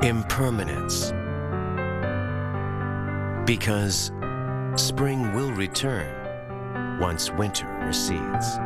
Impermanence. Because spring will return once winter recedes.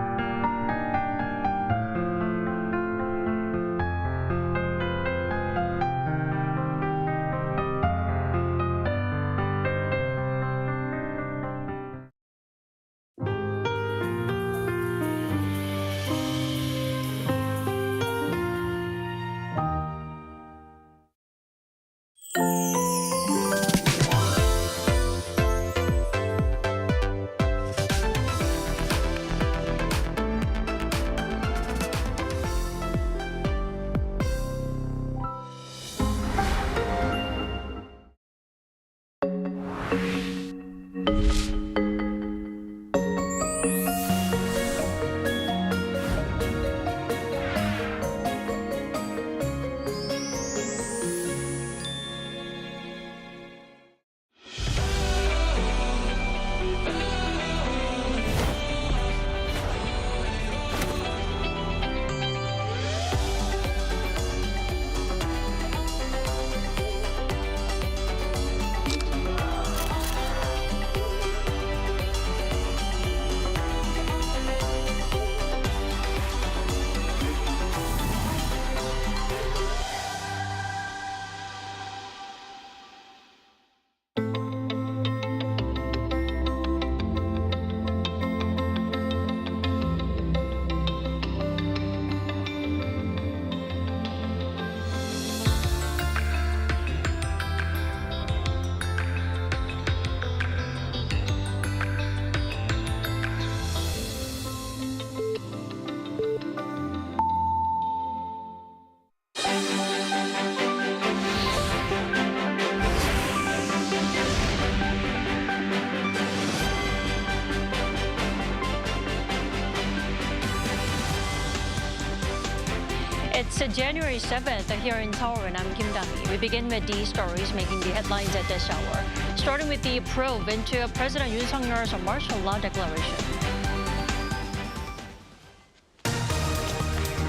It's January 7th here in Seoul, and I'm Kim Dami. We begin with the stories making the headlines at this hour, starting with the probe into President Yoon's martial law declaration.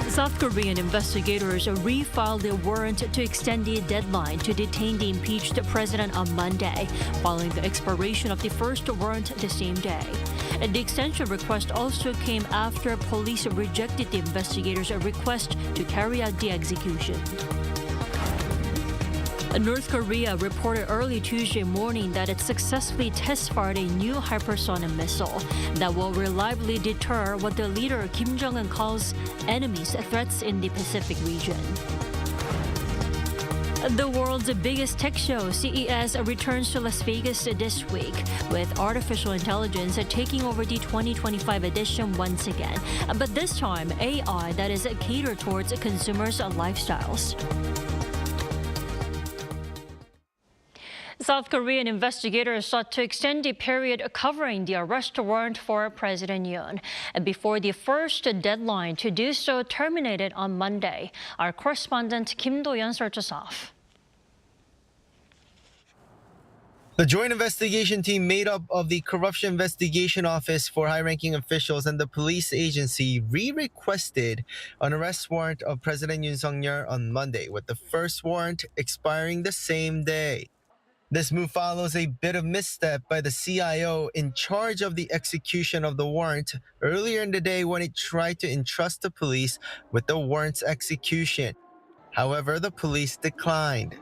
South Korean investigators refiled a warrant to extend the deadline to detain the impeached president on Monday, following the expiration of the first warrant the same day. And the extension request also came after police rejected the investigators' request to carry out the execution. North Korea reported early Tuesday morning that it successfully test-fired a new hypersonic missile that will reliably deter what the leader Kim Jong-un calls enemies' threats in the Pacific region. The world's biggest tech show, CES, returns to Las Vegas this week, with artificial intelligence taking over the 2025 edition once again. But this time, AI that is catered towards consumers' lifestyles. South Korean investigators sought to extend the period covering the arrest warrant for President Yoon before the first deadline to do so terminated on Monday. Our correspondent Kim Do-yeon starts us off. The joint investigation team made up of the Corruption Investigation Office for high-ranking officials and the police agency re-requested an arrest warrant of President Yoon on Monday, with the first warrant expiring the same day. This move follows a bit of misstep by the CIO in charge of the execution of the warrant earlier in the day when it tried to entrust the police with the warrant's execution. However, the police declined.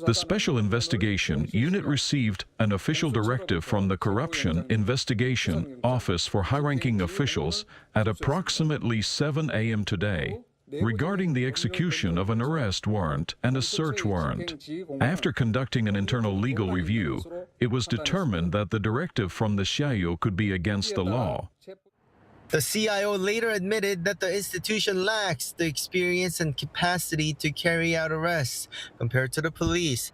The Special Investigation Unit received an official directive from the Corruption Investigation Office for high-ranking officials at approximately 7 a.m. today, regarding the execution of an arrest warrant and a search warrant. After conducting an internal legal review, it was determined that the directive from the CIO could be against the law. The CIO later admitted that the institution lacks the experience and capacity to carry out arrests compared to the police.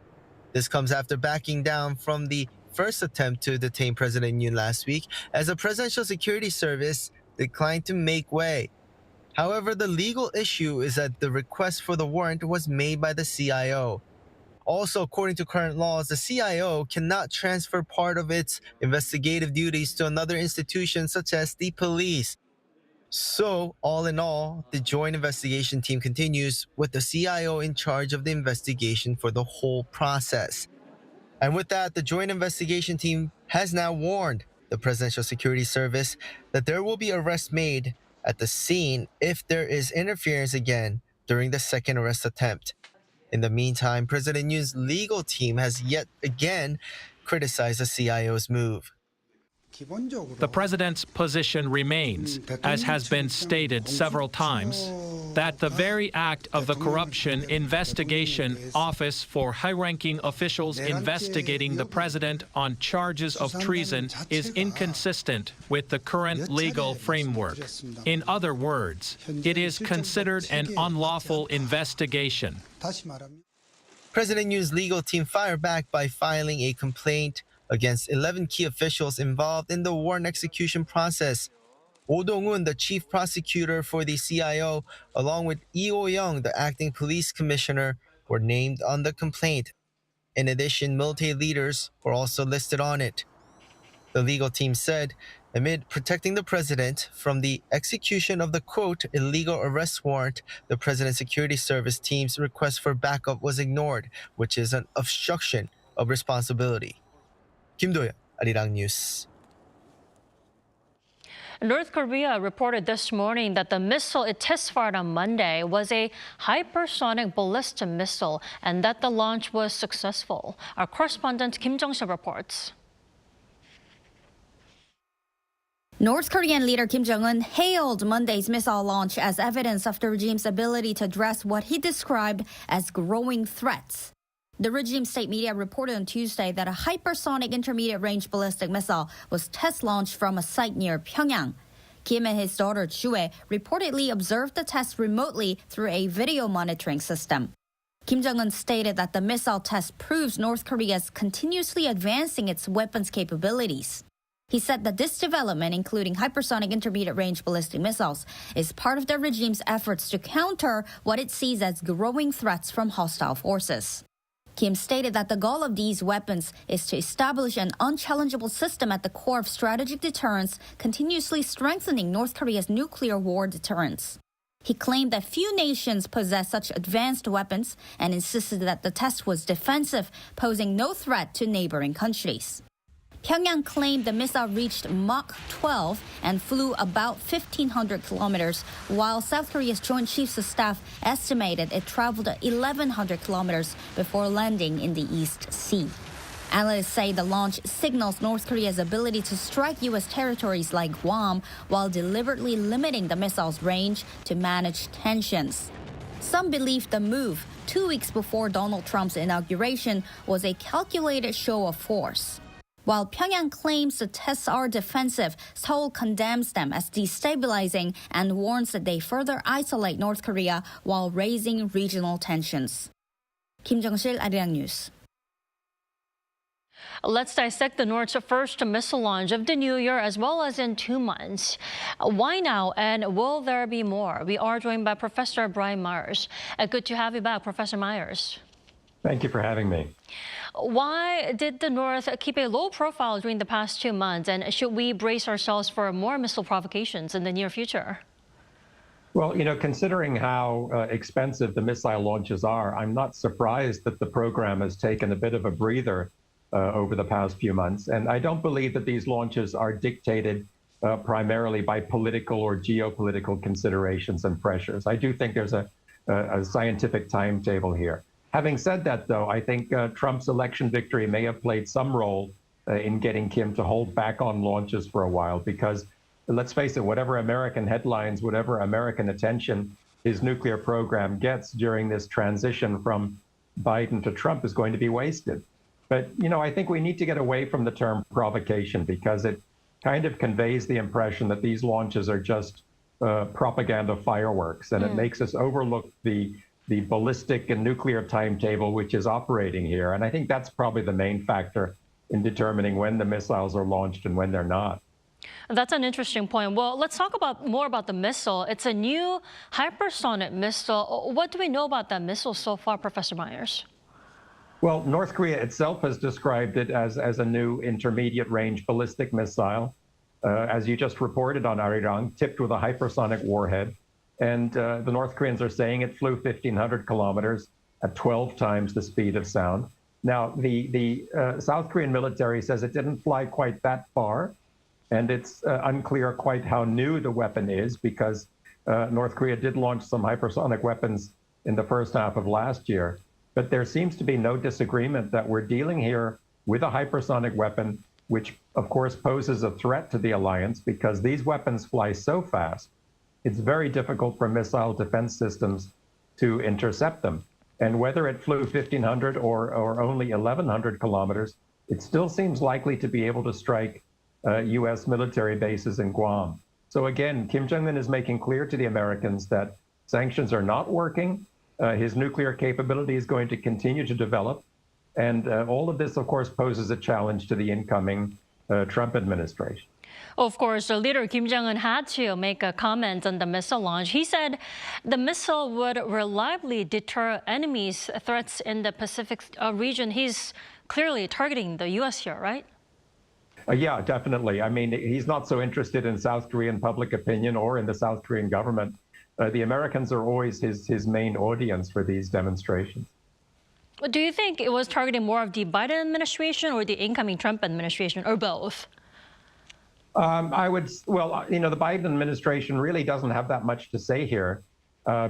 This comes after backing down from the first attempt to detain President Yoon last week, as the Presidential Security Service declined to make way. However, the legal issue is that the request for the warrant was made by the CIO. Also, according to current laws, the CIO cannot transfer part of its investigative duties to another institution such as the police. So, all in all, the joint investigation team continues with the CIO in charge of the investigation for the whole process. And with that, the joint investigation team has now warned the Presidential Security Service that there will be arrests made at the scene if there is interference again during the second arrest attempt. In the meantime, President Yoon's legal team has yet again criticized the CIO's move. The president's position remains, as has been stated several times, that the very act of the Corruption Investigation Office for high-ranking officials investigating the president on charges of treason is inconsistent with the current legal framework. In other words, it is considered an unlawful investigation. President Yoon's legal team fired back by filing a complaint against 11 key officials involved in the warrant execution process. Oh Dong-un, the chief prosecutor for the CIO, along with Lee Oh-young, the acting police commissioner, were named on the complaint. In addition, military leaders were also listed on it. The legal team said, amid protecting the president from the execution of the, quote, illegal arrest warrant, the President's Security Service team's request for backup was ignored, which is an obstruction of responsibility. Kim Do-yeon, Arirang News. North Korea reported this morning that the missile it test-fired on Monday was a hypersonic ballistic missile and that the launch was successful. Our correspondent Kim Jong-sil reports. North Korean leader Kim Jong-un hailed Monday's missile launch as evidence of the regime's ability to address what he described as growing threats. The regime state media reported on Tuesday that a hypersonic intermediate-range ballistic missile was test-launched from a site near Pyongyang. Kim and his daughter Chue reportedly observed the test remotely through a video monitoring system. Kim Jong-un stated that the missile test proves North Korea is continuously advancing its weapons capabilities. He said that this development, including hypersonic intermediate-range ballistic missiles, is part of the regime's efforts to counter what it sees as growing threats from hostile forces. Kim stated that the goal of these weapons is to establish an unchallengeable system at the core of strategic deterrence, continuously strengthening North Korea's nuclear war deterrence. He claimed that few nations possess such advanced weapons and insisted that the test was defensive, posing no threat to neighboring countries. Pyongyang claimed the missile reached Mach 12 and flew about 1,500 kilometers, while South Korea's Joint Chiefs of Staff estimated it traveled 1,100 kilometers before landing in the East Sea. Analysts say the launch signals North Korea's ability to strike U.S. territories like Guam while deliberately limiting the missile's range to manage tensions. Some believe the move, 2 weeks before Donald Trump's inauguration, was a calculated show of force. While Pyongyang claims the tests are defensive, Seoul condemns them as destabilizing and warns that they further isolate North Korea while raising regional tensions. Kim Jong-sil, Arirang News. Let's dissect the North's first missile launch of the new year as well as in 2 months. Why now, and will there be more? We are joined by Professor Brian Myers. Good to have you back, Professor Myers. Thank you for having me. Why did the North keep a low profile during the past 2 months, and should we brace ourselves for more missile provocations in the near future? Well, considering how expensive the missile launches are, I'm not surprised that the program has taken a bit of a breather over the past few months. And I don't believe that these launches are dictated primarily by political or geopolitical considerations and pressures. I do think there's a scientific timetable here. Having said that, though, I think Trump's election victory may have played some role in getting Kim to hold back on launches for a while, because let's face it, whatever American headlines, whatever American attention his nuclear program gets during this transition from Biden to Trump is going to be wasted. But, I think we need to get away from the term provocation, because it kind of conveys the impression that these launches are just propaganda fireworks, and it makes us overlook the ballistic and nuclear timetable which is operating here. And I think that's probably the main factor in determining when the missiles are launched and when they're not. That's an interesting point. Well, let's talk more about the missile. It's a new hypersonic missile. What do we know about that missile so far, Professor Myers? Well, North Korea itself has described it as a new intermediate-range ballistic missile. as you just reported on Arirang, tipped with a hypersonic warhead. And the North Koreans are saying it flew 1,500 kilometers at 12 times the speed of sound. Now, the South Korean military says it didn't fly quite that far, and it's unclear quite how new the weapon is, because North Korea did launch some hypersonic weapons in the first half of last year. But there seems to be no disagreement that we're dealing here with a hypersonic weapon, which of course poses a threat to the alliance because these weapons fly so fast, it's very difficult for missile defense systems to intercept them. And whether it flew 1,500 or only 1,100 kilometers, it still seems likely to be able to strike U.S. military bases in Guam. So again, Kim Jong-un is making clear to the Americans that sanctions are not working. His nuclear capability is going to continue to develop. And all of this, of course, poses a challenge to the incoming Trump administration. Of course, the leader Kim Jong-un had to make a comment on the missile launch. He said the missile would reliably deter enemies' threats in the Pacific region. He's clearly targeting the U.S. here, right? Yeah, definitely. I mean, he's not so interested in South Korean public opinion or in the South Korean government. The Americans are always his main audience for these demonstrations. Do you think it was targeting more of the Biden administration or the incoming Trump administration, or both? Well, you know, the Biden administration really doesn't have that much to say here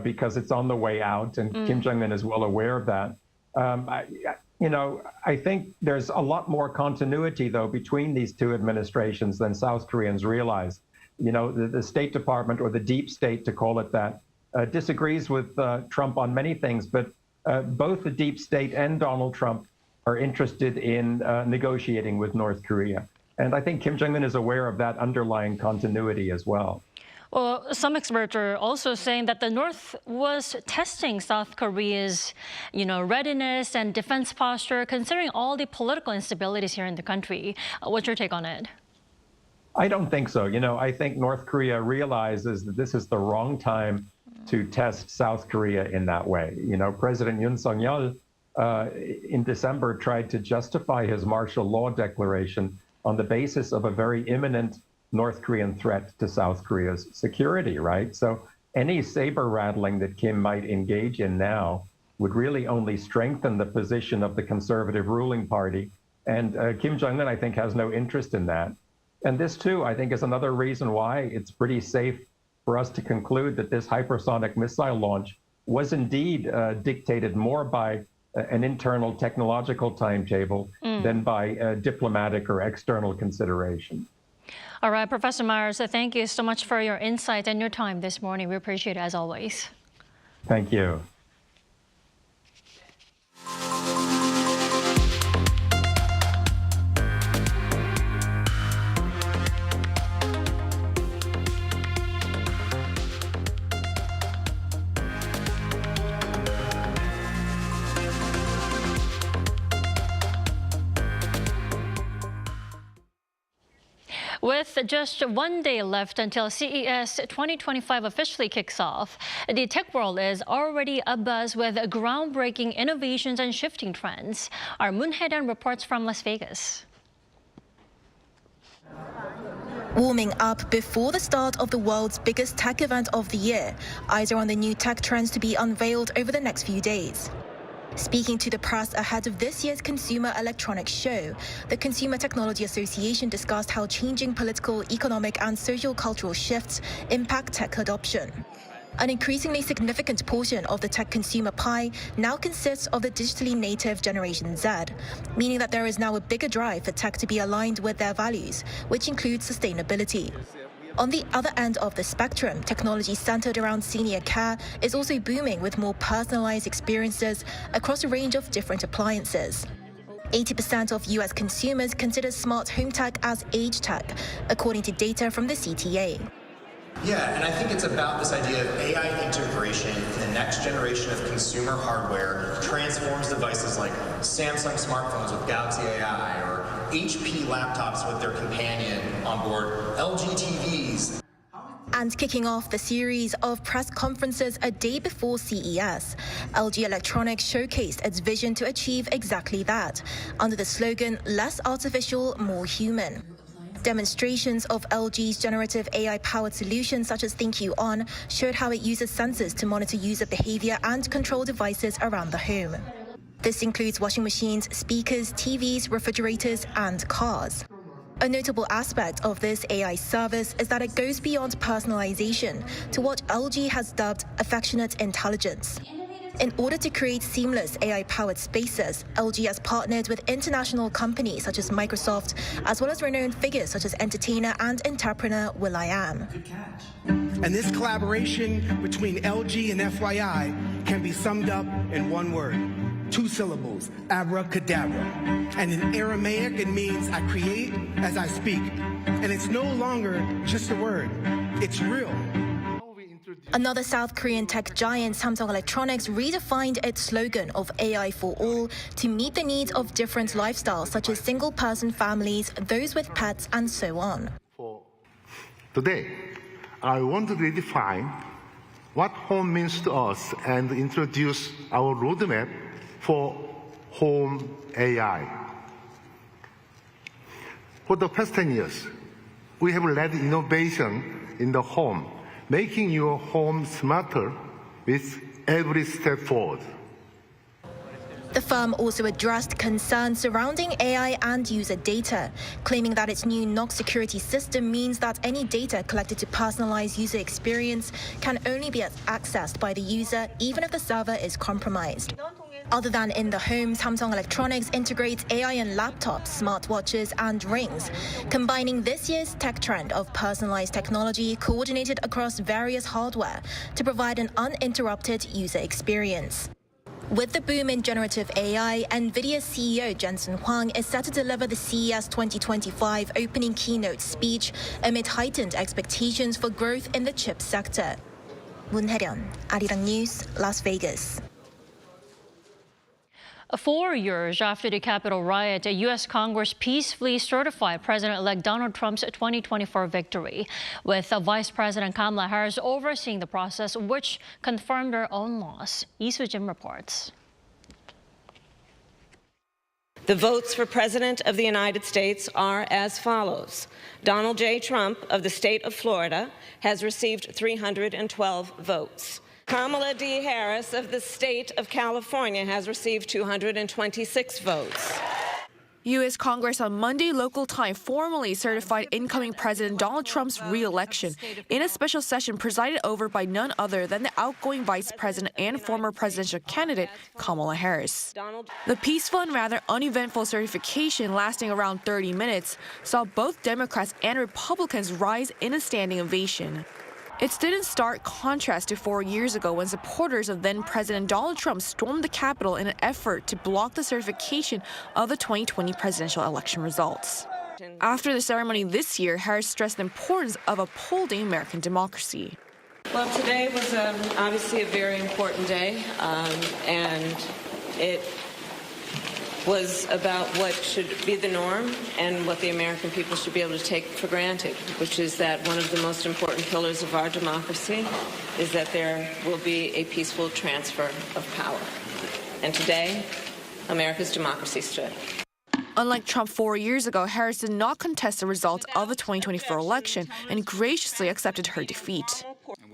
because it's on the way out, and Kim Jong-un is well aware of that. I think there's a lot more continuity, though, between these two administrations than South Koreans realize. You know, the State Department, or the deep state to call it that, disagrees with Trump on many things, but both the deep state and Donald Trump are interested in negotiating with North Korea. And I think Kim Jong-un is aware of that underlying continuity as well. Well, some experts are also saying that the North was testing South Korea's, readiness and defense posture, considering all the political instabilities here in the country. What's your take on it? I don't think so. I think North Korea realizes that this is the wrong time to test South Korea in that way. President Yoon Suk-yeol in December tried to justify his martial law declaration on the basis of a very imminent North Korean threat to South Korea's security, right? So any saber rattling that Kim might engage in now would really only strengthen the position of the conservative ruling party. And Kim Jong-un, I think, has no interest in that. And this, too, I think, is another reason why it's pretty safe for us to conclude that this hypersonic missile launch was indeed dictated more by an internal technological timetable than by diplomatic or external consideration. All right, Professor Myers, thank you so much for your insight and your time this morning. We appreciate it as always. Thank you. With just one day left until CES 2025 officially kicks off, the tech world is already abuzz with groundbreaking innovations and shifting trends. Our Moon Hae-dan reports from Las Vegas. Warming up before the start of the world's biggest tech event of the year, eyes are on the new tech trends to be unveiled over the next few days. Speaking to the press ahead of this year's Consumer Electronics Show, the Consumer Technology Association discussed how changing political, economic, and social-cultural shifts impact tech adoption. An increasingly significant portion of the tech consumer pie now consists of the digitally native Generation Z, meaning that there is now a bigger drive for tech to be aligned with their values, which includes sustainability. On the other end of the spectrum, technology centered around senior care is also booming with more personalized experiences across a range of different appliances. 80% of US consumers consider smart home tech as age tech, according to data from the CTA. Yeah, and I think it's about this idea of AI integration in the next generation of consumer hardware transforms devices like Samsung smartphones with Galaxy AI or HP laptops with their companion on board, LG TVs. And kicking off the series of press conferences a day before CES, LG Electronics showcased its vision to achieve exactly that, under the slogan, less artificial, more human. Demonstrations of LG's generative AI-powered solutions such as Think You On showed how it uses sensors to monitor user behavior and control devices around the home. This includes washing machines, speakers, TVs, refrigerators, and cars. A notable aspect of this AI service is that it goes beyond personalization to what LG has dubbed affectionate intelligence. In order to create seamless AI-powered spaces, LG has partnered with international companies such as Microsoft, as well as renowned figures such as entertainer and entrepreneur will.i.am. And this collaboration between LG and FYI can be summed up in one word, 2 syllables, abracadabra. And in Aramaic, it means I create as I speak. And it's no longer just a word, it's real. Another South Korean tech giant, Samsung Electronics, redefined its slogan of AI for all to meet the needs of different lifestyles, such as single-person families, those with pets, and so on. Today, I want to redefine what home means to us and introduce our roadmap for home AI. For the past 10 years, we have led innovation in the home, making your home smarter with every step forward. The firm also addressed concerns surrounding AI and user data, claiming that its new NOC security system means that any data collected to personalize user experience can only be accessed by the user, even if the server is compromised. Other than in the home, Samsung Electronics integrates AI in laptops, smartwatches, and rings, combining this year's tech trend of personalized technology coordinated across various hardware to provide an uninterrupted user experience. With the boom in generative AI, NVIDIA CEO Jensen Huang is set to deliver the CES 2025 opening keynote speech amid heightened expectations for growth in the chip sector. Moon Hae-ryun, Arirang News, Las Vegas. 4 years after the Capitol riot, a U.S. Congress peacefully certified President-elect Donald Trump's 2024 victory, with Vice President Kamala Harris overseeing the process, which confirmed her own loss. Lee Soo-jin reports. The votes for President of the United States are as follows. Donald J. Trump of the state of Florida has received 312 votes. Kamala D. Harris of the state of California has received 226 votes. U.S. Congress on Monday local time formally certified incoming President Donald Trump's re-election in a special session presided over by none other than the outgoing Vice President and former presidential candidate Kamala Harris. The peaceful and rather uneventful certification, lasting around 30 minutes, saw both Democrats and Republicans rise in a standing ovation. It stood in stark contrast to 4 years ago when supporters of then-President Donald Trump stormed the Capitol in an effort to block the certification of the 2020 presidential election results. After the ceremony this year, Harris stressed the importance of upholding American democracy. Well, today was obviously a very important day, and it was about what should be the norm and what the American people should be able to take for granted, which is that one of the most important pillars of our democracy is that there will be a peaceful transfer of power. And today, America's democracy stood. Unlike Trump 4 years ago, Harris did not contest the results of the 2024 election and graciously accepted her defeat.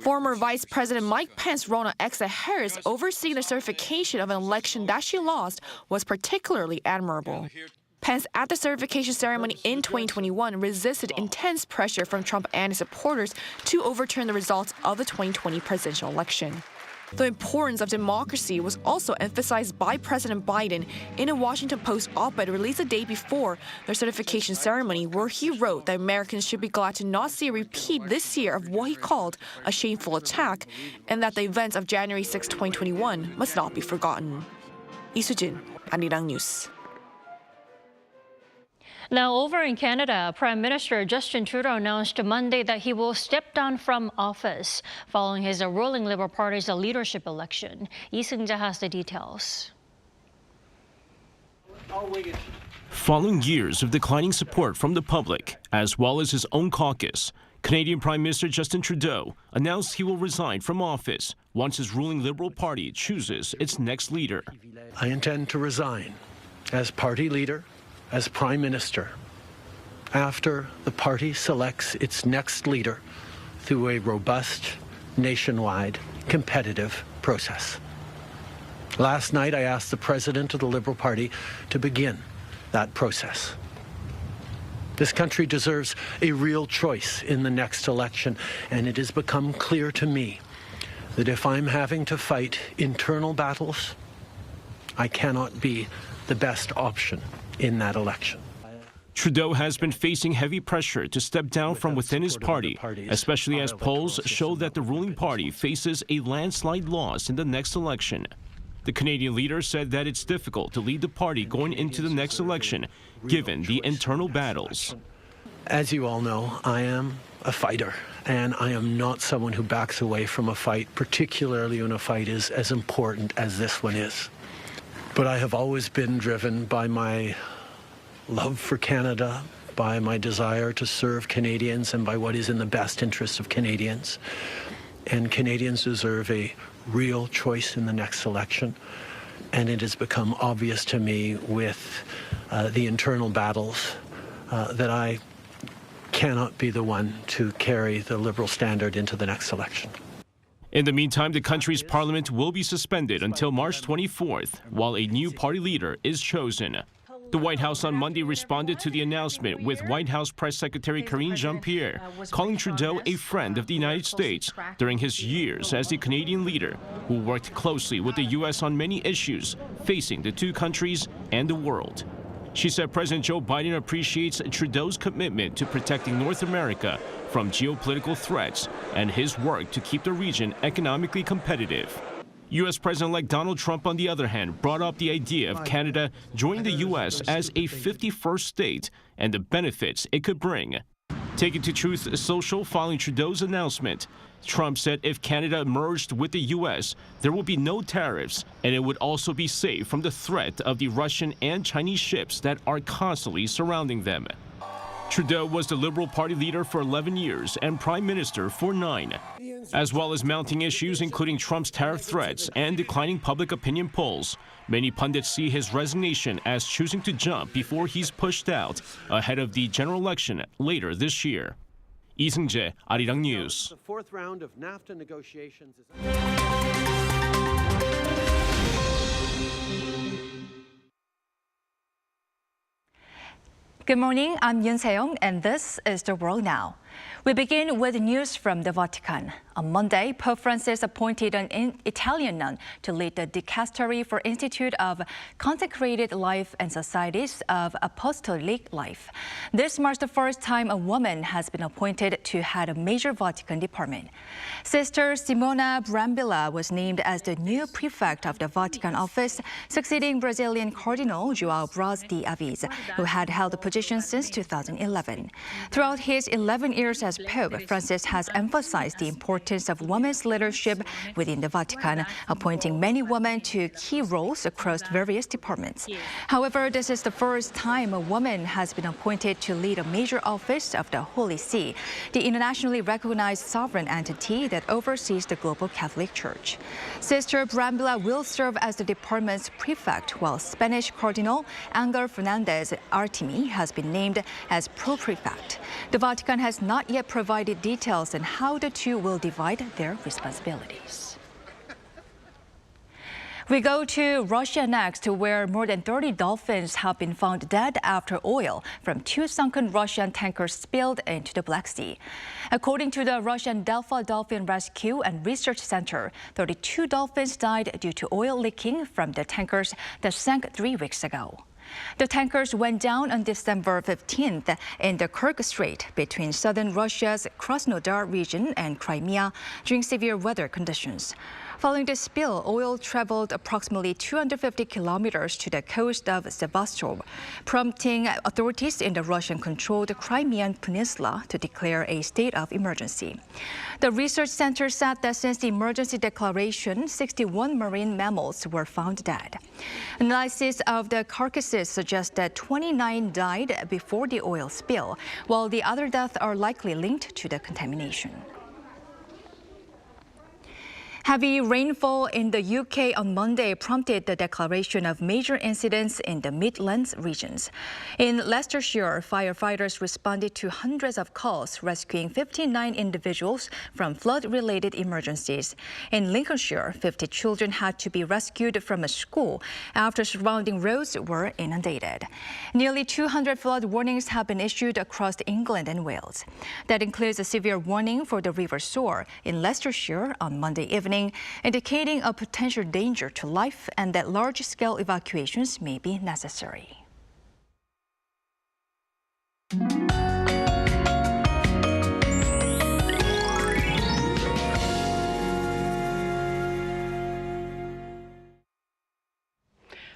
Former Vice President Mike Pence wrote on X that Harris overseeing the certification of an election that she lost was particularly admirable. Pence, at the certification ceremony in 2021, resisted intense pressure from Trump and his supporters to overturn the results of the 2020 presidential election. The importance of democracy was also emphasized by President Biden in a Washington Post op-ed released the day before the certification ceremony, where he wrote that Americans should be glad to not see a repeat this year of what he called a shameful attack, and that the events of January 6, 2021 must not be forgotten. Lee Soo-jin, Arirang News. Now, over in Canada, Prime Minister Justin Trudeau announced Monday that he will step down from office following his ruling Liberal Party's leadership election. Lee Seung-ja has the details. Following years of declining support from the public, as well as his own caucus, Canadian Prime Minister Justin Trudeau announced he will resign from office once his ruling Liberal Party chooses its next leader. I intend to resign as party leader, as Prime Minister, after the party selects its next leader through a robust, nationwide, competitive process. Last night, I asked the president of the Liberal Party to begin that process. This country deserves a real choice in the next election, and it has become clear to me that if I'm having to fight internal battles, I cannot be the best option in that election. Trudeau has been facing heavy pressure to step down from within his party, especially as polls show that the ruling party faces a landslide loss in the next election. The Canadian leader said that it's difficult to lead the party going into the next election, given the internal battles. As you all know, I am a fighter, and I am not someone who backs away from a fight, particularly when a fight is as important as this one is. But I have always been driven by my love for Canada, by my desire to serve Canadians, and by what is in the best interest of Canadians. And Canadians deserve a real choice in the next election. And it has become obvious to me with the internal battles that I cannot be the one to carry the Liberal standard into the next election. In the meantime, the country's parliament will be suspended until March 24th, while a new party leader is chosen. The White House on Monday responded to the announcement with White House Press Secretary Karine Jean-Pierre calling Trudeau a friend of the United States during his years as the Canadian leader, who worked closely with the U.S. on many issues facing the two countries and the world. She said President Joe Biden appreciates Trudeau's commitment to protecting North America from geopolitical threats and his work to keep the region economically competitive. U.S. President-elect Donald Trump, on the other hand, brought up the idea of Canada joining the U.S. as a 51st state and the benefits it could bring. Taken to Truth Social following Trudeau's announcement, Trump said if Canada merged with the U.S., there will be no tariffs, and it would also be safe from the threat of the Russian and Chinese ships that are constantly surrounding them. Trudeau was the Liberal Party leader for 11 years and Prime Minister for 9. As well as mounting issues including Trump's tariff threats and declining public opinion polls, many pundits see his resignation as choosing to jump before he's pushed out ahead of the general election later this year. Lee Seung-jae, Arirang News. The fourth round of NAFTA negotiations is... Good morning, I'm Yoon Se-young, and this is The World Now. We begin with news from the Vatican. On Monday, Pope Francis appointed an Italian nun to lead the Dicastery for Institute of Consecrated Life and Societies of Apostolic Life. This marks the first time a woman has been appointed to head a major Vatican department. Sister Simona Brambilla was named as the new prefect of the Vatican office, succeeding Brazilian Cardinal João Braz de Aviz, who had held the position since 2011. Throughout his 11 years as Pope, Francis has emphasized the importance of women's leadership within the Vatican, appointing many women to key roles across various departments. However, this is the first time a woman has been appointed to lead a major office of the Holy See, the internationally recognized sovereign entity that oversees the global Catholic Church. Sister Brambilla will serve as the department's prefect, while Spanish Cardinal Angel Fernandez Artimi has been named as pro-prefect. The Vatican has not yet provided details on how the two will divide their responsibilities. We go to Russia next, where more than 30 dolphins have been found dead after oil from 2 sunken Russian tankers spilled into the Black Sea. According to the Russian Delphi Dolphin Rescue and Research Center, 32 dolphins died due to oil leaking from the tankers that sank 3 weeks ago. The tankers went down on December 15th in the Kerch Strait between southern Russia's Krasnodar region and Crimea during severe weather conditions. Following the spill, oil traveled approximately 250 kilometers to the coast of Sevastopol, prompting authorities in the Russian-controlled Crimean Peninsula to declare a state of emergency. The research center said that since the emergency declaration, 61 marine mammals were found dead. Analysis of the carcasses suggests that 29 died before the oil spill, while the other deaths are likely linked to the contamination. Heavy rainfall in the UK on Monday prompted the declaration of major incidents in the Midlands regions. In Leicestershire, firefighters responded to hundreds of calls, rescuing 59 individuals from flood-related emergencies. In Lincolnshire, 50 children had to be rescued from a school after surrounding roads were inundated. Nearly 200 flood warnings have been issued across England and Wales. That includes a severe warning for the River Soar in Leicestershire on Monday evening, indicating a potential danger to life and that large-scale evacuations may be necessary.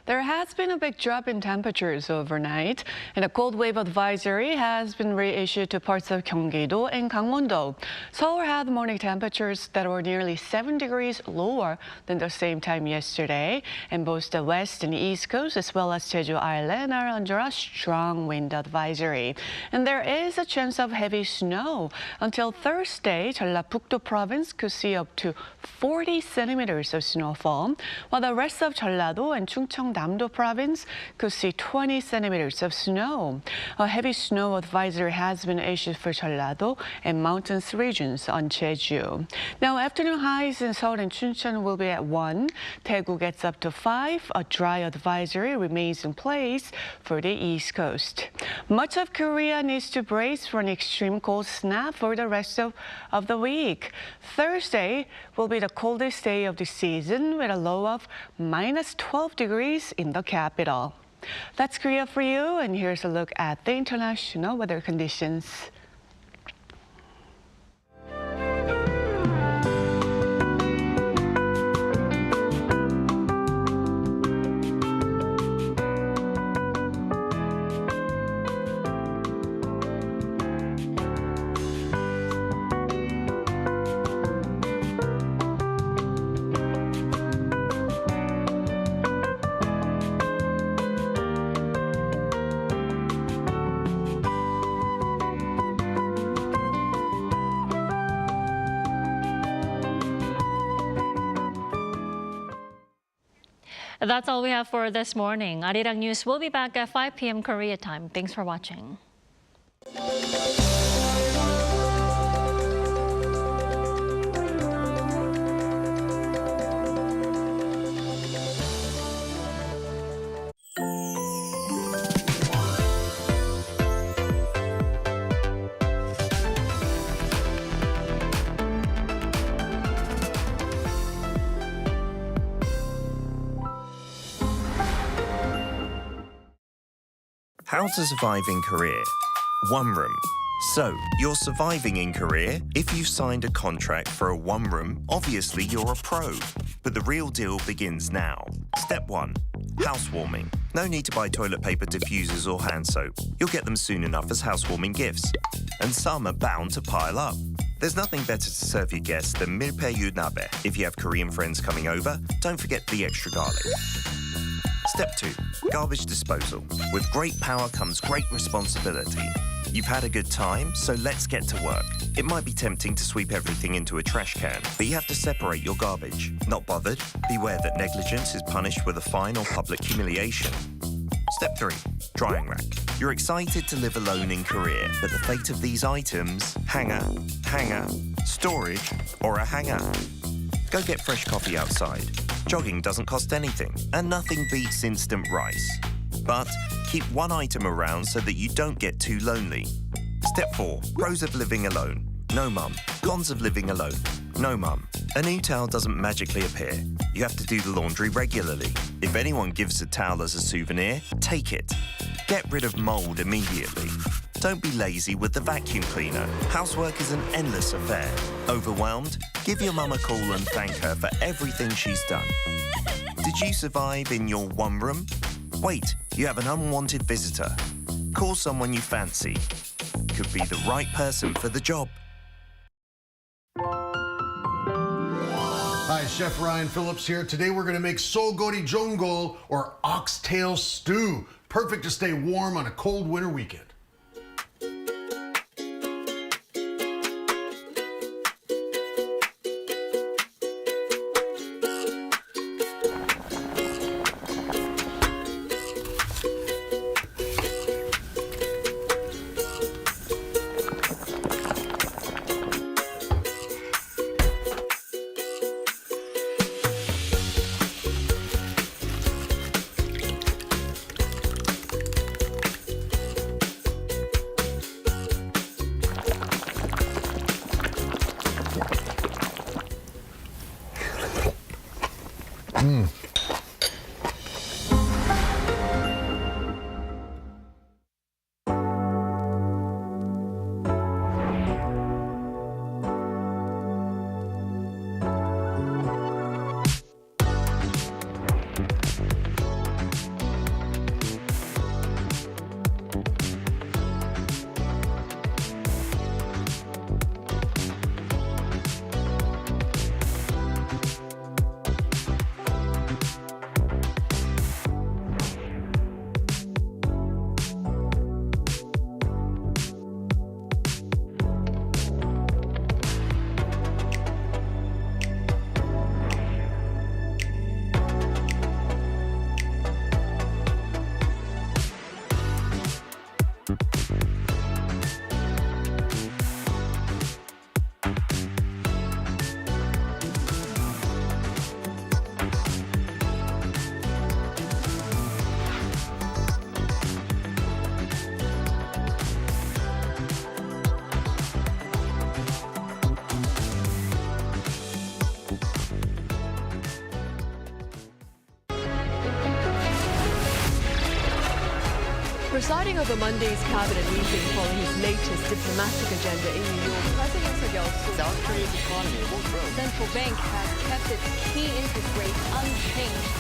There has been a big drop in temperatures overnight, and a cold wave advisory has been reissued to parts of Gyeonggi-do and Gangwon-do. Seoul had morning temperatures that were nearly 7 degrees lower than the same time yesterday, and both the west and east coast as well as Jeju Island are under a strong wind advisory. And there is a chance of heavy snow. Until Thursday, Jeolla-do province could see up to 40 centimeters of snowfall, while the rest of Jeolla-do and Chungcheong-namdo province could see 20 centimeters of snow. A heavy snow advisory has been issued for Jeolla-do and mountainous regions on Jeju. Now, afternoon highs in Seoul and Chuncheon will be at 1. Daegu gets up to 5. A dry advisory remains in place for the East Coast. Much of Korea needs to brace for an extreme cold snap for the rest of the week. Thursday will be the coldest day of the season with a low of minus 12 degrees in the capital. That's Korea for you, and here's a look at the international weather conditions. That's all we have for this morning. Arirang News will be back at 5 p.m. Korea time. Thanks for watching. How to survive in Korea. One room. So, you're surviving in Korea if you've signed a contract for a one room. Obviously, you're a pro. But the real deal begins now. Step 1. Housewarming. No need to buy toilet paper, diffusers or hand soap. You'll get them soon enough as housewarming gifts. And some are bound to pile up. There's nothing better to serve your guests than milpaeyu nabe. If you have Korean friends coming over, don't forget the extra garlic. Step 2. Garbage disposal. With great power comes great responsibility. You've had a good time, so let's get to work. It might be tempting to sweep everything into a trash can, but you have to separate your garbage. Not bothered? Beware that negligence is punished with a fine or public humiliation. Step 3. Drying rack. You're excited to live alone in Korea, but the fate of these items, hanger, storage, or a hanger. Go get fresh coffee outside. Jogging doesn't cost anything, and nothing beats instant rice. But keep one item around so that you don't get too lonely. Step 4. Pros of living alone. No mum. Cons of living alone. No mum. A new towel doesn't magically appear. You have to do the laundry regularly. If anyone gives a towel as a souvenir, take it. Get rid of mold immediately. Don't be lazy with the vacuum cleaner. Housework is an endless affair. Overwhelmed? Give your mum a call and thank her for everything she's done. Did you survive in your one room? Wait, you have an unwanted visitor. Call someone you fancy. Could be the right person for the job. Hi, Chef Ryan Phillips here. Today we're going to make solgori jonggol, or oxtail stew. Perfect to stay warm on a cold winter weekend. Presiding over Monday's cabinet meeting following his latest diplomatic agenda in New York, President Yoon South Korea's economy will grow. The central bank has kept its key interest rate unchanged.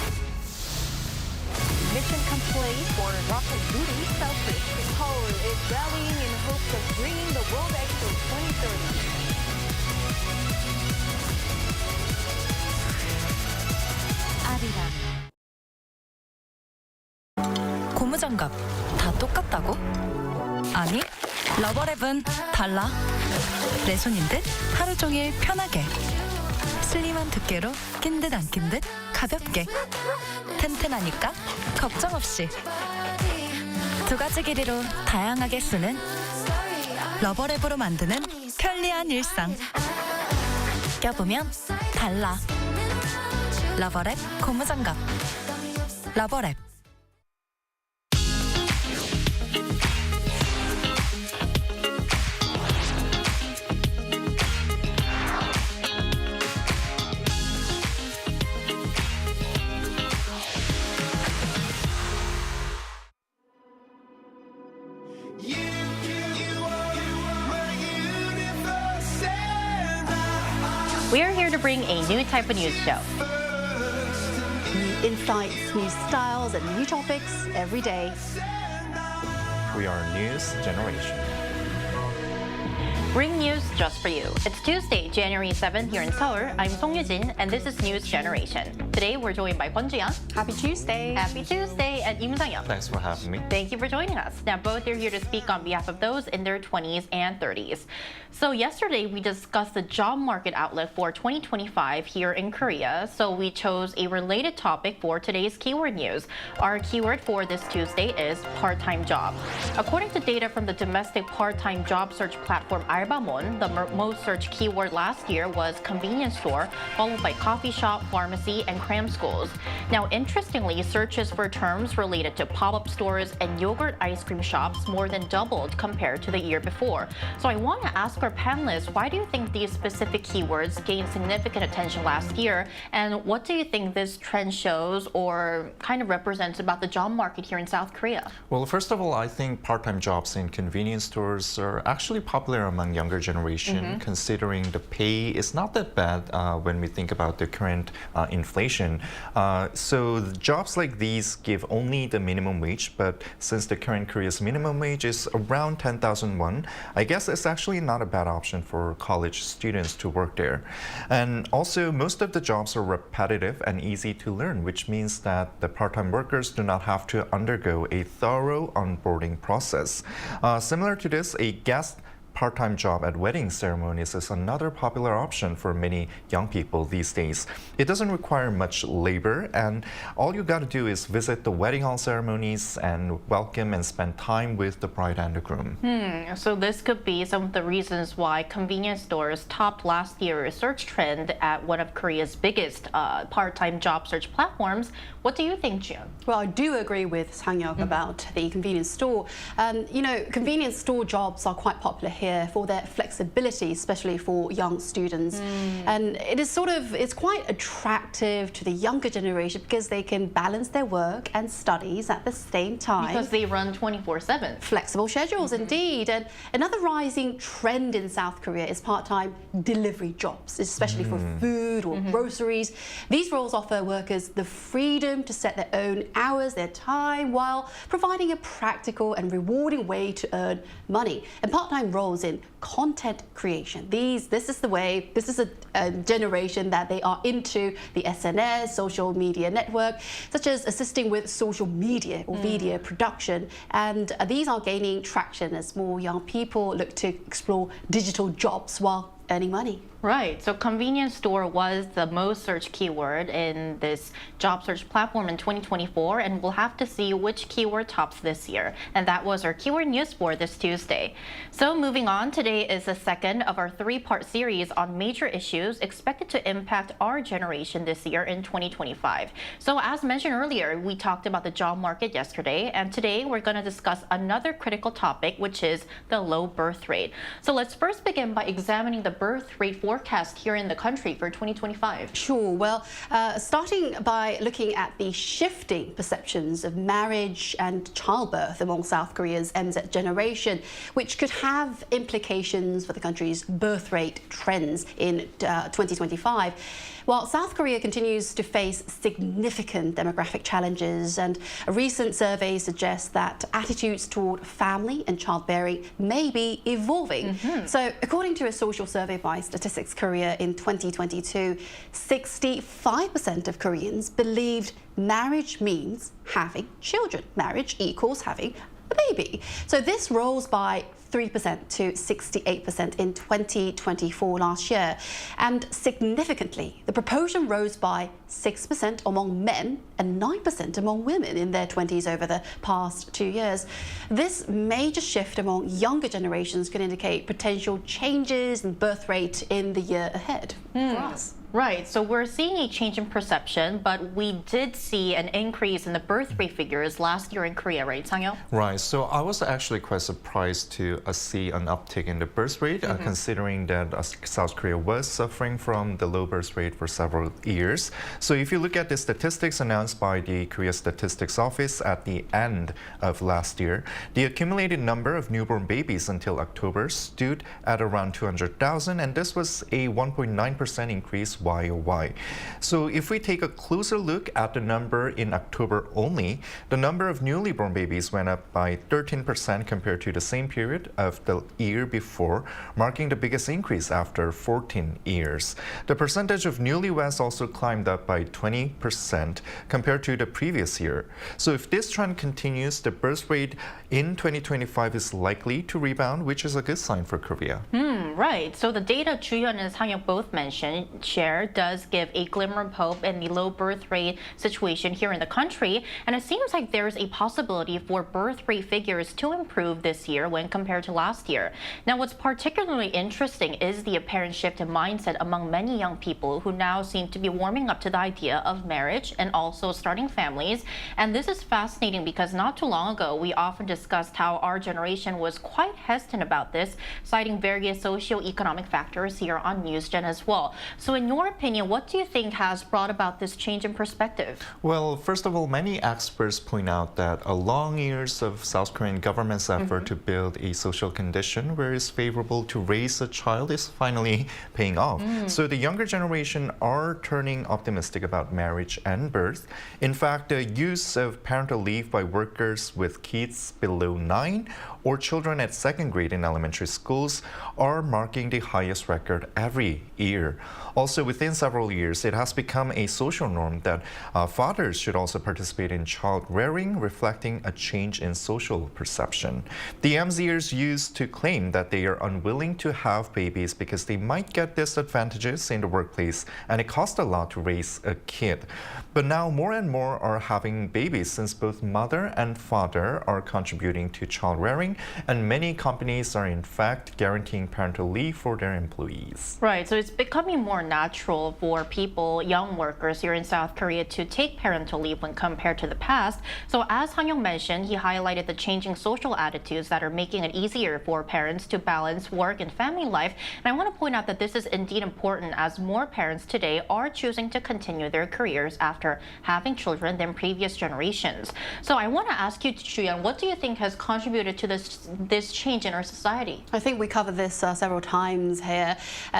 Mission complete for rocket booty South Korea. Seoul is rallying in hopes of bringing the world back to 2030. Arirang. 고무장갑 다 똑같다고? 아니, 러버랩은 달라. 내 손인 듯 하루 종일 편하게. 슬림한 두께로 낀 듯 안 낀 듯 가볍게. 튼튼하니까 걱정 없이. 두 가지 길이로 다양하게 쓰는 러버랩으로 만드는 편리한 일상. 껴보면 달라. 러버랩 고무장갑. 러버랩. We are here to bring a new type of news show. New insights, new styles, and new topics every day. We are a news generation. Bring news just for you. It's Tuesday, January 7th here in Seoul. I'm Song Yujin, and this is News Generation. Today, we're joined by Kwon Ji-young. Happy Tuesday. Happy Tuesday, and Im Sang-yeon. Thanks for having me. Thank you for joining us. Now, both are here to speak on behalf of those in their 20s and 30s. So yesterday, we discussed the job market outlook for 2025 here in Korea. So we chose a related topic for today's keyword news. Our keyword for this Tuesday is part-time job. According to data from the domestic part-time job search platform Albamon, the most searched keyword last year was convenience store, followed by coffee shop, pharmacy, and cram schools. Now, interestingly, searches for terms related to pop-up stores and yogurt ice cream shops more than doubled compared to the year before. So I want to ask our panelists, why do you think these specific keywords gained significant attention last year? And what do you think this trend shows or kind of represents about the job market here in South Korea? Well, first of all, I think part-time jobs in convenience stores are actually popular among younger generation, considering the pay is not that bad when we think about the current inflation. So jobs like these give only the minimum wage, but since the current Korea's minimum wage is around 10,000 won, I guess it's actually not a bad option for college students to work there. And also, most of the jobs are repetitive and easy to learn, which means that the part-time workers do not have to undergo a thorough onboarding process. Similar to this, a guest part-time job at wedding ceremonies is another popular option for many young people these days. It doesn't require much labor, and all you got to do is visit the wedding hall ceremonies and welcome and spend time with the bride and the groom. So this could be some of the reasons why convenience stores topped last year's search trend at one of Korea's biggest part-time job search platforms. What do you think, Jian? Well, I do agree with Sang-yeong about the convenience store. You know, convenience store jobs are quite popular here for their flexibility, especially for young students. And it's quite attractive to the younger generation because they can balance their work and studies at the same time. Because they run 24/7. Flexible schedules, indeed. And another rising trend in South Korea is part-time delivery jobs, especially for food or groceries. These roles offer workers the freedom to set their own hours, their time, while providing a practical and rewarding way to earn money. And part-time roles in content creation. This is a generation that they are into the SNS, social media network, such as assisting with social media or video production. And these are gaining traction as more young people look to explore digital jobs while earning money. Right, so convenience store was the most searched keyword in this job search platform in 2024, and we'll have to see which keyword tops this year. And that was our keyword news for this Tuesday. So moving on, today is the second of our three-part series on major issues expected to impact our generation this year in 2025. So as mentioned earlier, we talked about the job market yesterday, and today we're going to discuss another critical topic, which is the low birth rate. So let's first begin by examining the birth rate for forecast here in the country for 2025? Sure. Well, starting by looking at the shifting perceptions of marriage and childbirth among South Korea's MZ generation, which could have implications for the country's birth rate trends in 2025. While South Korea continues to face significant demographic challenges, and a recent survey suggests that attitudes toward family and childbearing may be evolving. So, according to a social survey by Statistics Korea in 2022, 65% of Koreans believed marriage means having children. Marriage equals having a baby. So this rose by 3% to 68% in 2024 last year. And significantly, the proportion rose by 6% among men and 9% among women in their 20s over the past 2 years. This major shift among younger generations could indicate potential changes in birth rate in the year ahead for us. Right, so we're seeing a change in perception, but we did see an increase in the birth rate figures last year in Korea, right, Sang-yeong? Right, so I was actually quite surprised to see an uptick in the birth rate, considering that South Korea was suffering from the low birth rate for several years. So if you look at the statistics announced by the Korea Statistics Office at the end of last year, the accumulated number of newborn babies until October stood at around 200,000, and this was a 1.9% increase YOY. So if we take a closer look at the number in October only, the number of newly born babies went up by 13% compared to the same period of the year before, marking the biggest increase after 14 years. The percentage of newlyweds also climbed up by 20% compared to the previous year. So if this trend continues, the birth rate in 2025 is likely to rebound, which is a good sign for Korea. Right. So the data Ju-hyun and Sang-yeong both shared does give a glimmer of hope in the low birth rate situation here in the country. And it seems like there's a possibility for birth rate figures to improve this year when compared to last year. Now, what's particularly interesting is the apparent shift in mindset among many young people who now seem to be warming up to the idea of marriage and also starting families. And this is fascinating because not too long ago, we often discussed how our generation was quite hesitant about this, citing various socio-economic factors here on NewsGen as well. So in your opinion, what do you think has brought about this change in perspective? Well, first of all, many experts point out that a long years of South Korean government's effort to build a social condition where it's favorable to raise a child is finally paying off. So the younger generation are turning optimistic about marriage and birth. In fact, the use of parental leave by workers with kids below 9 or children at 2nd grade in elementary schools are marking the highest record every year. Also, within several years, it has become a social norm that fathers should also participate in child rearing, reflecting a change in social perception. The MZers used to claim that they are unwilling to have babies because they might get disadvantages in the workplace and it costs a lot to raise a kid. But now more and more are having babies since both mother and father are contributing to child rearing, and many companies are in fact guaranteeing parental leave for their employees. Right, so it's becoming more natural for people, young workers here in South Korea, to take parental leave when compared to the past. So as Sang-yeong mentioned, he highlighted the changing social attitudes that are making it easier for parents to balance work and family life. And I want to point out that this is indeed important as more parents today are choosing to continue their careers after having children than previous generations. So I want to ask you, Ju-hyun, what do you think has contributed to this change in our society? I think we covered this several times here.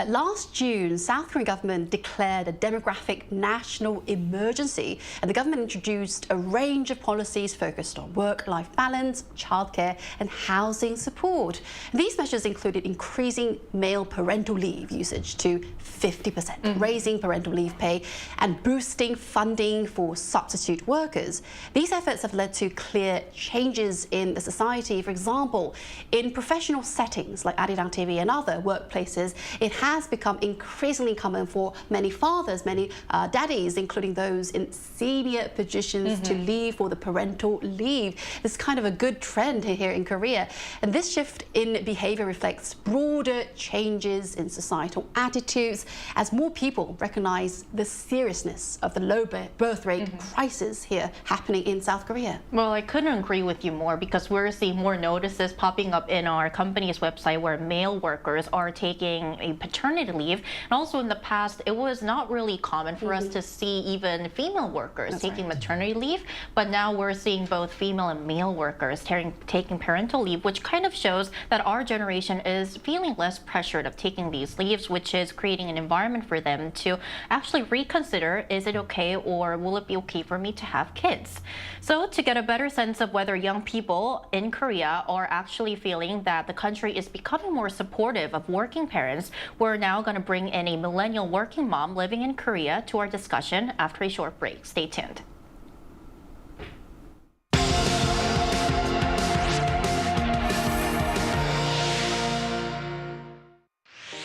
Last June, South Korean government declared a demographic national emergency, and the government introduced a range of policies focused on work-life balance, childcare, and housing support. These measures included increasing male parental leave usage to 50%, raising parental leave pay, and boosting funding for substitute workers. These efforts have led to clear changes in the society. For example, in professional settings like Arirang TV and other workplaces, it has become increasingly common for many fathers, many daddies, including those in senior positions, to leave for the parental leave. This is kind of a good trend here in Korea. And this shift in behavior reflects broader changes in societal attitudes as more people recognize the seriousness of the low birth rate crisis here happening in South Korea. Well, I couldn't agree with you more, because we're seeing more notices popping up in our company's website where male workers are taking a paternity leave. And also in the past, it was not really common for us to see even female workers taking maternity leave. But now we're seeing both female and male workers taking parental leave, which kind of shows that our generation is feeling less pressured of taking these leaves, which is creating an environment for them to actually reconsider, is it okay, or will it be okay for me to have kids? So to get a better sense of whether young people in Korea are actually feeling that the country is becoming more supportive of working parents, we're now going to bring in a millennial working mom living in Korea to our discussion after a short break. Stay tuned.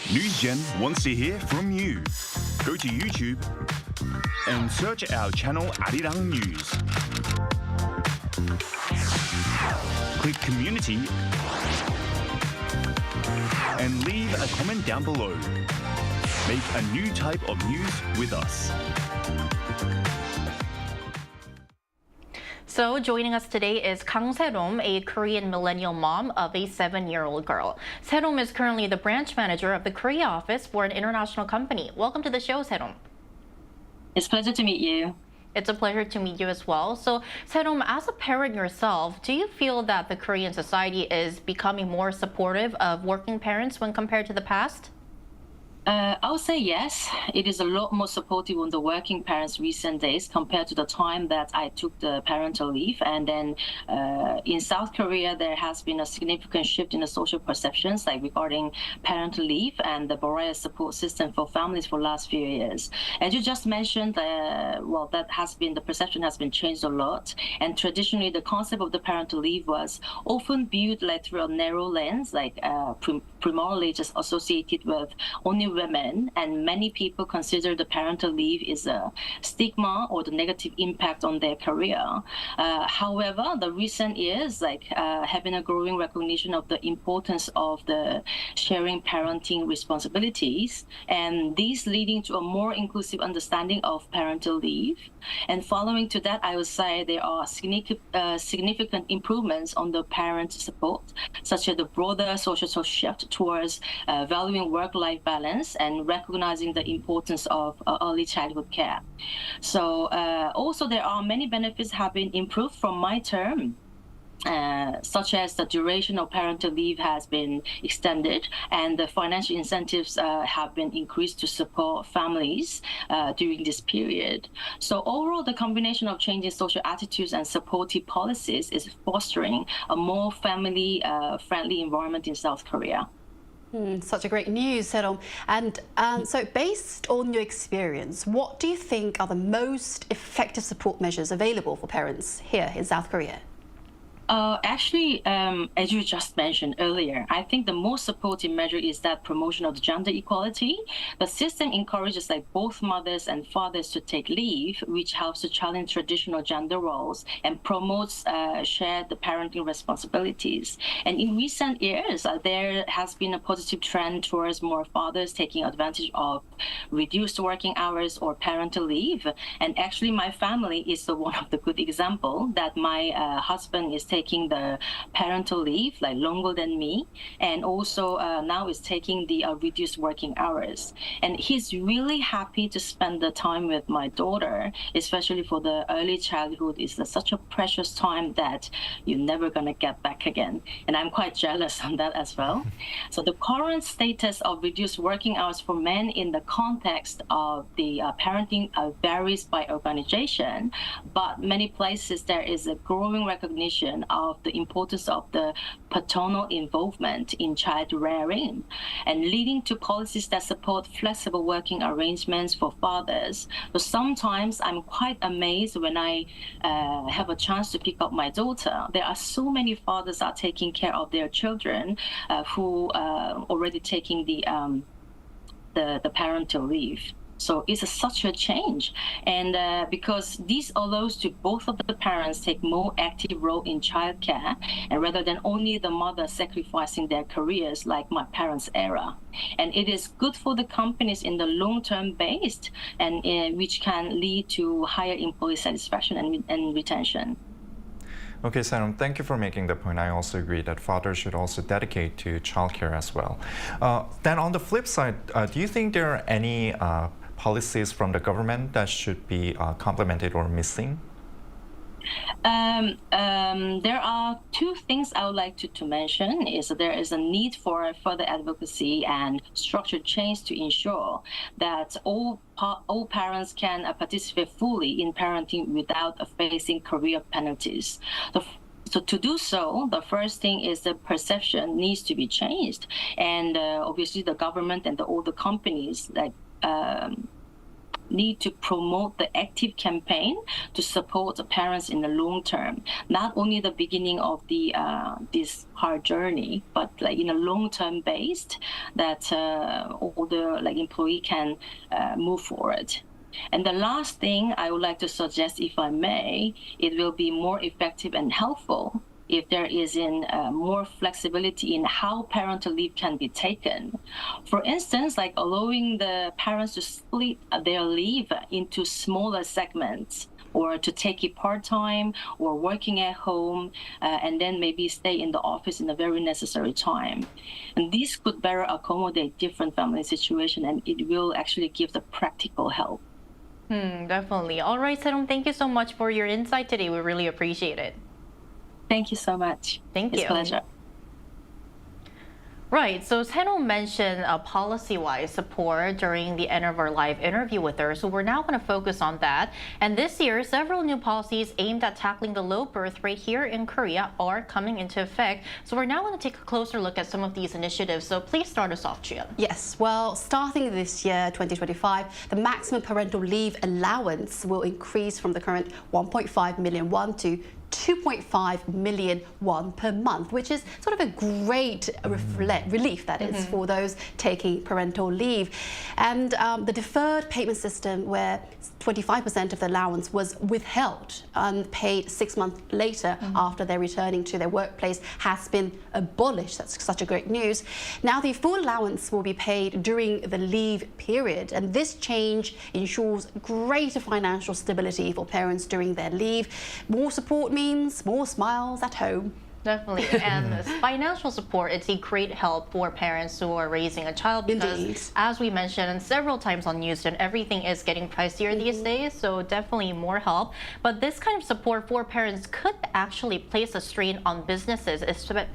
NewsGen wants to hear from you. Go to YouTube and search our channel Arirang News. Click Community and leave a comment down below. Make a new type of news with us. So joining us today is Kang Se-rom, a Korean millennial mom of a 7-year-old girl. Se-rom is currently the branch manager of the Korea office for an international company. Welcome to the show, Se-rom. It's a pleasure to meet you. It's a pleasure to meet you as well. So, Se-rom, as a parent yourself, do you feel that the Korean society is becoming more supportive of working parents when compared to the past? I would say yes. It is a lot more supportive on the working parents recent days compared to the time that I took the parental leave. And then in South Korea, there has been a significant shift in the social perceptions, like regarding parental leave and the various support system for families for the last few years. As you just mentioned, well, the perception has been changed a lot. And traditionally, the concept of the parental leave was often viewed like through a narrow lens, like primarily just associated with only women, and many people consider the parental leave is a stigma or the negative impact on their career. However, the recent years having a growing recognition of the importance of the sharing parenting responsibilities, and these leading to a more inclusive understanding of parental leave. And following to that, I would say there are significant improvements on the parent support, such as the broader social shift towards valuing work-life balance and recognizing the importance of early childhood care. So also there are many benefits have been improved from my term. Such as the duration of parental leave has been extended, and the financial incentives have been increased to support families during this period. So overall, the combination of changing social attitudes and supportive policies is fostering a more family-friendly environment in South Korea. Such a great news, Se-rom. And so based on your experience, what do you think are the most effective support measures available for parents here in South Korea? Actually, as you just mentioned earlier, I think the most supportive measure is that promotion of gender equality. The system encourages both mothers and fathers to take leave, which helps to challenge traditional gender roles and promotes shared parenting responsibilities. And in recent years, there has been a positive trend towards more fathers taking advantage of reduced working hours or parental leave. And actually, my family is one of the good example that my husband is taking the parental leave longer than me, and also now is taking the reduced working hours. And he's really happy to spend the time with my daughter, especially for the early childhood. Is such a precious time that you're never gonna get back again. And I'm quite jealous on that as well. So the current status of reduced working hours for men in the context of the parenting varies by organization, but many places there is a growing recognition of the importance of the paternal involvement in child rearing, and leading to policies that support flexible working arrangements for fathers. So sometimes I'm quite amazed when I have a chance to pick up my daughter. There are so many fathers are taking care of their children who already taking the the parental leave. So it's such a change. And because this allows to both of the parents take more active role in childcare, and rather than only the mother sacrificing their careers like my parents' era. And it is good for the companies in the long-term based, and which can lead to higher employee satisfaction and retention. Okay, Sanam, thank you for making the point. I also agree that fathers should also dedicate to childcare as well. Then on the flip side, do you think there are any policies from the government that should be complemented or missing? There are two things I would like to mention. Is that there is a need for further advocacy and structured change to ensure that all parents can participate fully in parenting without facing career penalties. So to do so, the first thing is the perception needs to be changed, and obviously the government and all the companies need to promote the active campaign to support the parents in the long term, not only the beginning of the this hard journey, but like in a long term based that all the employee can move forward. And the last thing I would like to suggest, if I may, it will be more effective and helpful if there is more flexibility in how parental leave can be taken. For instance, like allowing the parents to split their leave into smaller segments, or to take it part-time, or working at home, and then maybe stay in the office in a very necessary time. And this could better accommodate different family situations, and it will actually give the practical help. Definitely. All right, Sarum, thank you so much for your insight today. We really appreciate it. Thank you so much. Thank you. It's a pleasure. Right, so Seno mentioned policy-wise support during the end of our live interview with her, so we're now going to focus on that. And this year, several new policies aimed at tackling the low birth rate here in Korea are coming into effect. So we're now going to take a closer look at some of these initiatives. So please start us off, Jeolla. Yes, well, starting this year, 2025, the maximum parental leave allowance will increase from the current 1.5 million won to 2.5 million won per month, which is sort of a great relief, that is, for those taking parental leave. And the deferred payment system, where 25% of the allowance was withheld and paid 6 months later after they're returning to their workplace, has been abolished. That's such a great news. Now the full allowance will be paid during the leave period, and this change ensures greater financial stability for parents during their leave. More support means more smiles at home. Definitely. And financial support, it's a great help for parents who are raising a child because, as we mentioned several times on Houston, everything is getting pricier these days, so definitely more help. But this kind of support for parents could actually place a strain on businesses,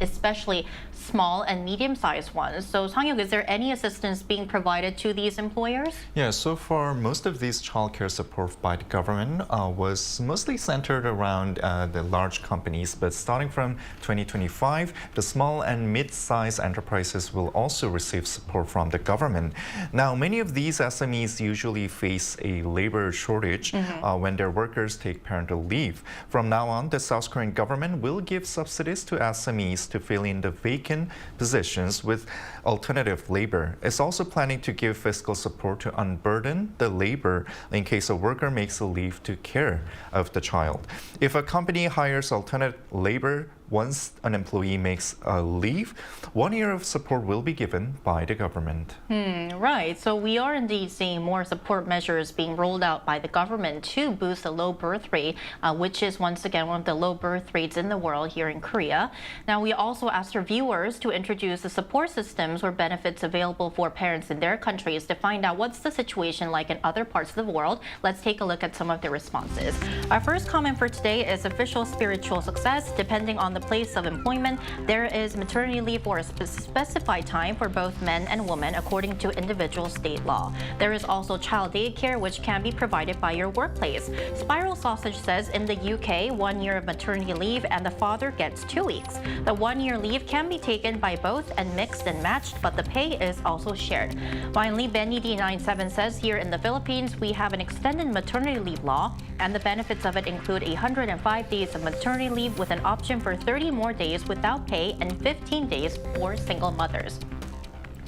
especially small and medium-sized ones. So, Sang-hyuk, is there any assistance being provided to these employers? Yeah, so far, most of these childcare support by the government was mostly centered around the large companies, but starting from 2025, the small and mid-sized enterprises will also receive support from the government. Now, many of these SMEs usually face a labor shortage when their workers take parental leave. From now on, the South Korean government will give subsidies to SMEs to fill in the vacant positions with alternative labor. It's also planning to give fiscal support to unburden the labor in case a worker makes a leave to care of the child. If a company hires alternate labor once an employee makes a leave, 1 year of support will be given by the government. Right, so we are indeed seeing more support measures being rolled out by the government to boost the low birth rate, which is once again one of the low birth rates in the world here in Korea. Now, we also asked our viewers to introduce the support systems or benefits available for parents in their countries to find out what's the situation like in other parts of the world. Let's take a look at some of the responses. Our first comment for today is official spiritual success. Depending on the place of employment, there is maternity leave for a specified time for both men and women according to individual state law. There is also child daycare, which can be provided by your workplace. Spiral Sausage says in the UK, 1 year of maternity leave and the father gets 2 weeks. The 1 year leave can be taken by both and mixed and matched, but the pay is also shared. Finally, Benny D97 says here in the Philippines, we have an extended maternity leave law, and the benefits of it include 105 days of maternity leave with an option for 30 more days without pay and 15 days for single mothers.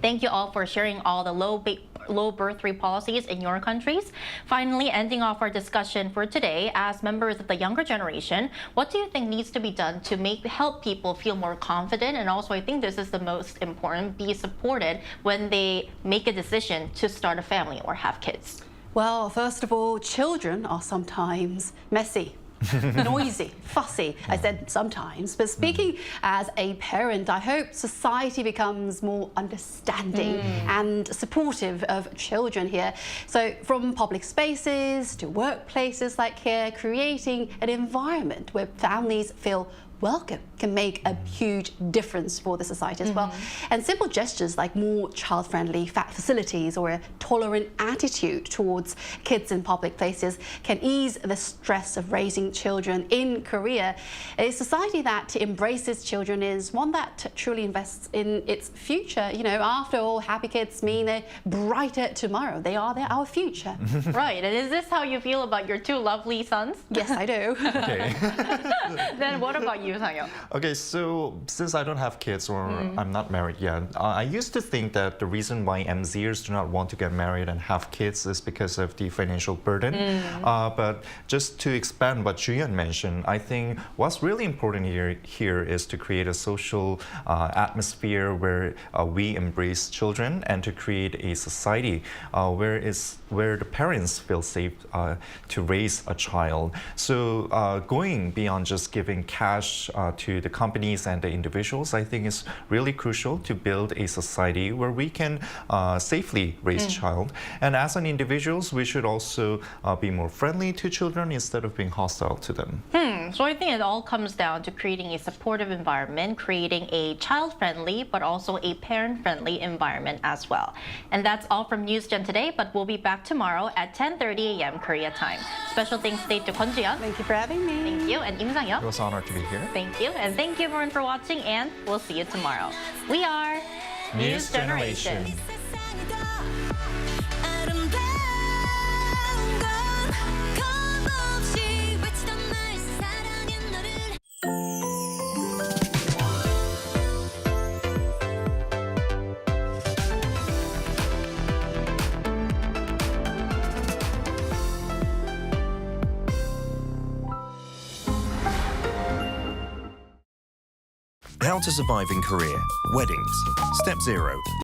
Thank you all for sharing all the low low birth rate policies in your countries? Finally, ending off our discussion for today, as members of the younger generation, what do you think needs to be done to help people feel more confident? And also, I think this is the most important, be supported when they make a decision to start a family or have kids. Well, first of all, children are sometimes messy. Noisy, fussy, I said sometimes. But speaking as a parent, I hope society becomes more understanding and supportive of children here. So from public spaces to workplaces like here, creating an environment where families feel welcome can make a huge difference for the society as well. And simple gestures like more child-friendly facilities or a tolerant attitude towards kids in public places can ease the stress of raising children in Korea. A society that embraces children is one that truly invests in its future. You know, after all, happy kids mean a brighter tomorrow. They're our future. Right, and is this how you feel about your two lovely sons? Yes, I do. Okay. Then what about you, Sang-yeon? Okay, so since I don't have kids or I'm not married yet, I used to think that the reason why MZers do not want to get married and have kids is because of the financial burden. But just to expand what Joo-yeon mentioned, I think what's really important here is to create a social atmosphere where we embrace children and to create a society where the parents feel safe to raise a child. So going beyond just giving cash to the companies and the individuals, I think is really crucial to build a society where we can safely raise child. And as an individuals, we should also be more friendly to children instead of being hostile to them. So I think it all comes down to creating a supportive environment, creating a child-friendly but also a parent-friendly environment as well. And that's all from NewsGen today, but we'll be back tomorrow at 10:30 a.m. Korea time. Special thanks today to Kwon Ji-yeon. Thank you for having me. Thank you. And Im Sang-yeon. It was an honor to be here. Thank you. And thank you everyone for watching, and we'll see you tomorrow. We are News Generation. How to survive in Korea. Weddings. Step 0.